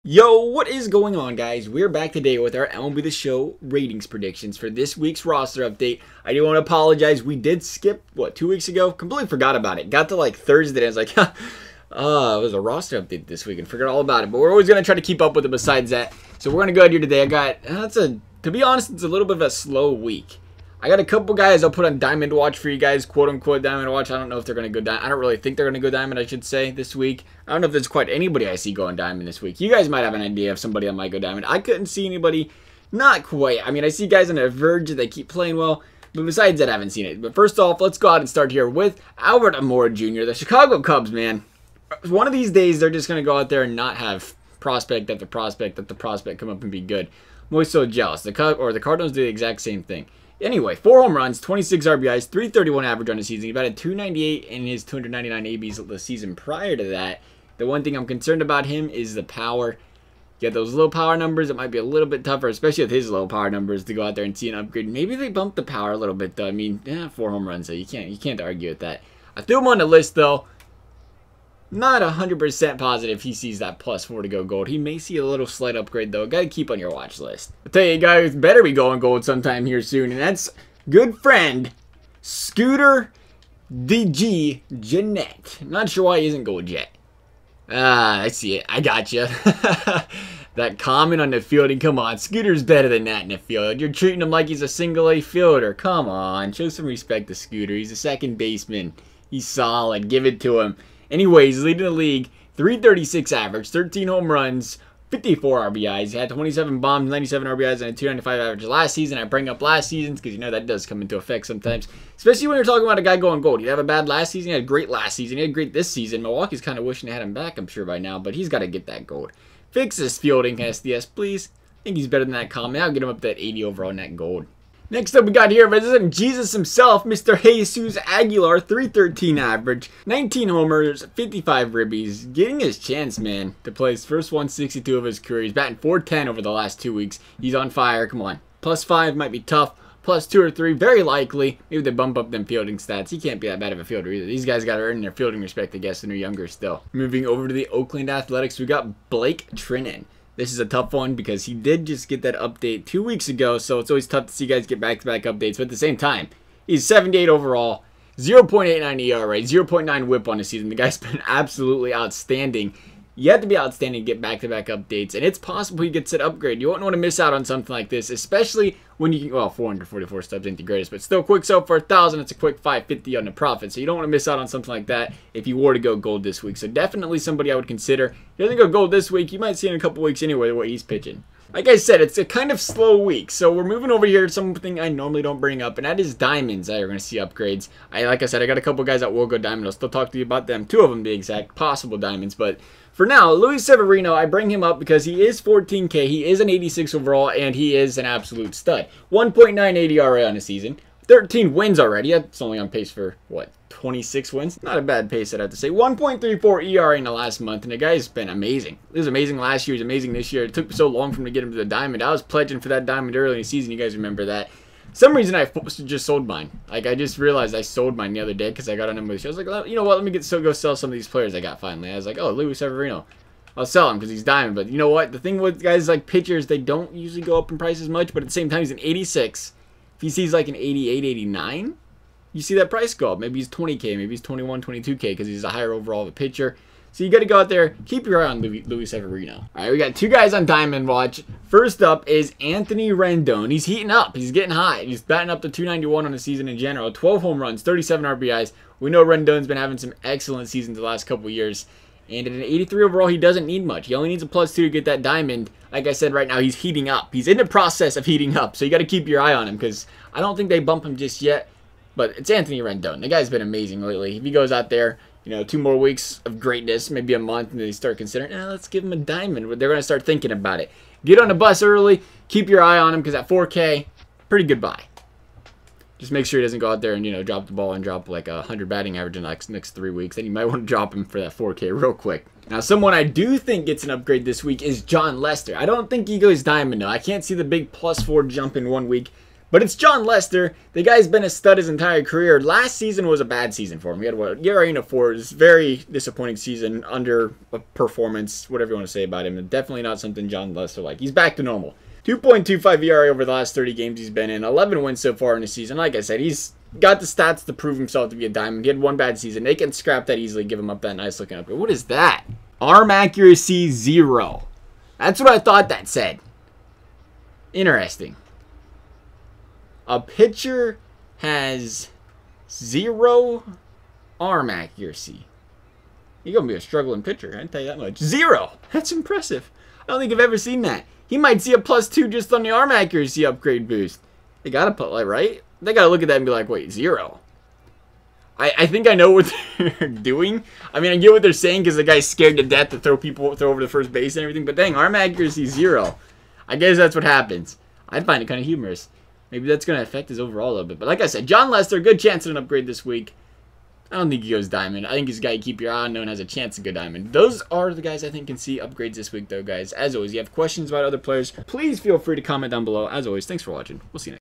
Yo, what is going on, guys? We're back today with our MLB The Show ratings predictions for this week's roster update. I do want to apologize. We did skip, 2 weeks ago? Completely forgot about it. Got to like Thursday and I was like, it was a roster update this week and forgot all about it. But we're always going to try to keep up with it besides that. So we're going to go ahead here today. I got, to be honest, it's a little bit of a slow week. I got a couple guys I'll put on Diamond Watch for you guys, quote-unquote Diamond Watch. I don't know if they're going to go Diamond. I don't really think they're going to go Diamond, I should say, this week. I don't know if there's quite anybody I see going Diamond this week. You guys might have an idea of somebody that might go Diamond. I couldn't see anybody, not quite. I mean, I see guys on the verge that they keep playing well, but besides that, I haven't seen it. But first off, let's go out and start here with Almora Jr., the Chicago Cubs, man. One of these days, they're just going to go out there and not have prospect after prospect after prospect come up and be good. I'm always so jealous. The Cardinals do the exact same thing. Anyway, 4 home runs, 26 RBIs, 331 average on the season. He batted 298 in his 299 ABs the season prior to that. The one thing I'm concerned about him is the power. Get those low power numbers, it might be a little bit tougher, especially with his low power numbers, to go out there and see an upgrade. Maybe they bump the power a little bit, though. I mean, 4 home runs, so you can't argue with that. I threw him on the list, though. Not 100% positive he sees that +4 to go gold. He may see a little slight upgrade, though. Got to keep on your watch list. I'll tell you guys, better be going gold sometime here soon. And that's good friend, Scooter DG Gennett. Not sure why he isn't gold yet. I see it. I got you. That comment on the fielding. Come on, Scooter's better than that in the field. You're treating him like he's a single-A fielder. Come on, show some respect to Scooter. He's a second baseman. He's solid. Give it to him. Anyways, leading the league, 336 average, 13 home runs, 54 RBIs. He had 27 bombs, 97 RBIs, and a 295 average last season. I bring up last season's because you know that does come into effect sometimes. Especially when you're talking about a guy going gold. He had a bad last season, he had a great last season, he had great this season. Milwaukee's kind of wishing they had him back, I'm sure, by now, but he's got to get that gold. Fix his fielding, SDS, please. I think he's better than that comment. I'll get him up to that 80 overall in that gold. Next up, we got here, visiting Jesus himself, Mr. Jesus Aguilar, 313 average, 19 homers, 55 ribbies, getting his chance, man, to play his first 162 of his career. He's batting .410 over the last 2 weeks. He's on fire. Come on. +5 might be tough. +2 or 3, very likely. Maybe they bump up them fielding stats. He can't be that bad of a fielder either. These guys got to earn their fielding respect, I guess, and they're younger still. Moving over to the Oakland Athletics, we got Blake Treinen. This is a tough one because he did just get that update 2 weeks ago, so it's always tough to see guys get back-to-back updates. But at the same time, he's 78 overall, 0.89 ERA, 0.9 whip on the season. The guy's been absolutely outstanding. You have to be outstanding to get back-to-back updates, and it's possible he gets an upgrade. You won't want to miss out on something like this, especially when you can, well, 444 stubs ain't the greatest, but still quick sell for 1,000. It's a quick 550 on the profit, so you don't want to miss out on something like that if you were to go gold this week. So definitely somebody I would consider. If he doesn't go gold this week, you might see in a couple weeks anyway what he's pitching. Like I said, it's a kind of slow week, so we're moving over here to something I normally don't bring up, and that is diamonds that are going to see upgrades. Like I said, I got a couple guys that will go diamond. I'll still talk to you about them. 2 of them, to be exact, possible diamonds, but for now, Luis Severino, I bring him up because he is 14K, he is an 86 overall, and he is an absolute stud. 1.98 ERA on the season, 13 wins already. That's only on pace for, 26 wins? Not a bad pace, I'd have to say. 1.34 ERA in the last month, and the guy's been amazing. He was amazing last year, he's amazing this year. It took so long for him to get him to the diamond. I was pledging for that diamond early in the season, you guys remember that. Some reason I just sold mine. Like, I just realized I sold mine the other day because I got on him with the show. I was like, you know what, let me go sell some of these players I got finally. I was like, oh, Luis Severino. I'll sell him because he's diamond. But you know what? The thing with guys like pitchers, they don't usually go up in price as much, but at the same time, he's an 86. If he sees like an 88, 89, you see that price go up. Maybe he's 20K, maybe he's 21, 22K because he's a higher overall of a pitcher. So you got to go out there, keep your eye on Luis Severino. All right, we got 2 guys on Diamond Watch. First up is Anthony Rendon. He's heating up. He's getting hot. He's batting up to 291 on the season in general. 12 home runs, 37 RBIs. We know Rendon's been having some excellent seasons the last couple of years. And at an 83 overall, he doesn't need much. He only needs a +2 to get that diamond. Like I said, right now, he's heating up. He's in the process of heating up. So you got to keep your eye on him because I don't think they bump him just yet. But it's Anthony Rendon. The guy's been amazing lately. If he goes out there, you know, 2 more weeks of greatness, maybe a month, and they start considering, let's give him a diamond. They're going to start thinking about it. Get on the bus early. Keep your eye on him because at 4K, pretty good buy. Just make sure he doesn't go out there and, you know, drop the ball and drop like 100 batting average in the next 3 weeks. Then you might want to drop him for that 4K real quick. Now, someone I do think gets an upgrade this week is Jon Lester. I don't think he goes diamond, though. I can't see the big +4 jump in 1 week. But it's Jon Lester. The guy's been a stud his entire career. Last season was a bad season for him. He had what, ERA 4. It was a very disappointing season, under performance, whatever you want to say about him. And definitely not something Jon Lester like. He's back to normal. 2.25 ERA over the last 30 games he's been in. 11 wins so far in the season. Like I said, he's got the stats to prove himself to be a diamond. He had one bad season. They can scrap that easily, give him up that nice looking upgrade. What is that? Arm accuracy 0. That's what I thought that said. Interesting. A pitcher has 0 arm accuracy. You're going to be a struggling pitcher, I can tell you that much. 0! That's impressive. I don't think I've ever seen that. He might see a +2 just on the arm accuracy upgrade boost. They got to put, like, right? They got to look at that and be like, wait, 0? I think I know what they're doing. I mean, I get what they're saying because the guy's scared to death to throw over the first base and everything. But dang, arm accuracy 0. I guess that's what happens. I'd find it kind of humorous. Maybe that's going to affect his overall a little bit. But like I said, Jon Lester, good chance at an upgrade this week. I don't think he goes diamond. I think he's a guy you keep your eye on, known has a chance to go diamond. Those are the guys I think can see upgrades this week, though, guys. As always, if you have questions about other players, please feel free to comment down below. As always, thanks for watching. We'll see you next time.